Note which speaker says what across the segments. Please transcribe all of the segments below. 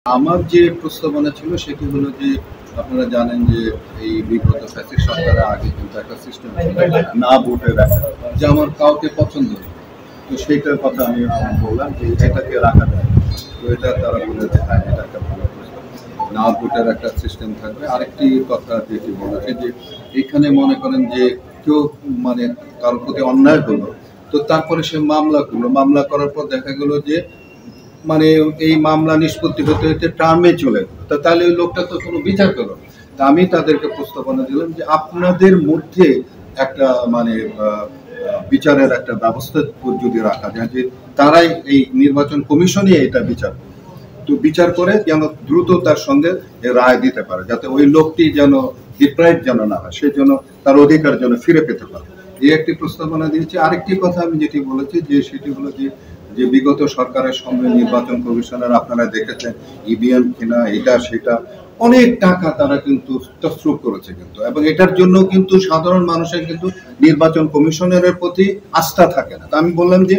Speaker 1: আমার যে প্রস্তাবনা ছিল সেটি হলো যে আপনারা জানেন যে এই বিগত ফ্যাসিস্ট সরকারের আগে কিন্তু একটা সিস্টেম ছিল না ভোটের একটা, যে আমার কাউকে পছন্দ নেই, তো সেইটার কথা আমি বললাম যে এটাকে রাখা যায়। তো এটা তারা বলেছে হ্যাঁ এটা একটা ভালো প্রস্তাব, না ভোটের একটা সিস্টেম থাকবে। আরেকটি কথা যেটি বলেছে যে এখানে মনে করেন যে কেউ মানে কারোর প্রতি অন্যায় হলো, তো তারপরে সে মামলা করার পর দেখা গেল যে মানে এই মামলা নিষ্পত্তি হতে হতে টার্মে চলে গেল, তা তাহলে ওই লোকটা তো কোনো বিচার পেল না। তা আমি তাদেরকে প্রস্তাবনা দিলাম যে আপনাদের মধ্যে একটা মানে বিচারের একটা ব্যবস্থা যদি রাখা যায়, যে তারাই এই নির্বাচন কমিশনই এটা বিচার, তো বিচার করে যেন দ্রুততার সঙ্গে রায় দিতে পারে, যাতে ওই লোকটি যেন ডিপ্রাইভ যেন না হয়, সে যেন তার অধিকার যেন ফিরে পেতে পারে। এই একটি প্রস্তাবনা দিয়েছি। আরেকটি কথা আমি যেটি বলেছি যে সেটি হলো যে যে বিগত সরকারের সঙ্গে নির্বাচন কমিশনের আপনারা দেখেছেন ইভিএম কিনা এটা সেটা অনেক টাকা তারা কিন্তু তছরূপ করেছে কিন্তু, এবং এটার জন্য কিন্তু সাধারণ মানুষের কিন্তু নির্বাচন কমিশনের প্রতি আস্থা থাকে না। আমি বললাম যে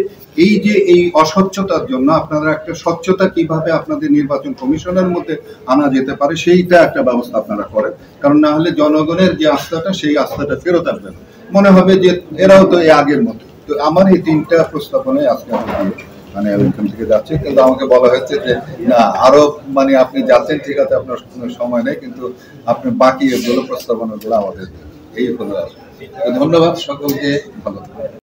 Speaker 1: এই অস্বচ্ছতার জন্য আপনারা একটা স্বচ্ছতা কিভাবে আপনাদের নির্বাচন কমিশনের মধ্যে আনা যেতে পারে সেইটা একটা ব্যবস্থা আপনারা করেন, কারণ না হলে জনগণের যে আস্থাটা সেই আস্থাটা ফেরত আসবে না, মনে হবে যে এরাও তো এই আগের মতো। তো আমার এই তিনটা প্রস্তাবনায় আজকে আমি মানে ওইখান থেকে যাচ্ছে, কিন্তু আমাকে বলা হয়েছে যে না আরো মানে আপনি যাচ্ছেন ঠিক আছে, আপনার কোনো সময় নেই, কিন্তু আপনি বাকি এগুলো প্রস্তাবনাগুলো আমাদের এই হলো। ধন্যবাদ সকলকে, ভালো থাকবেন।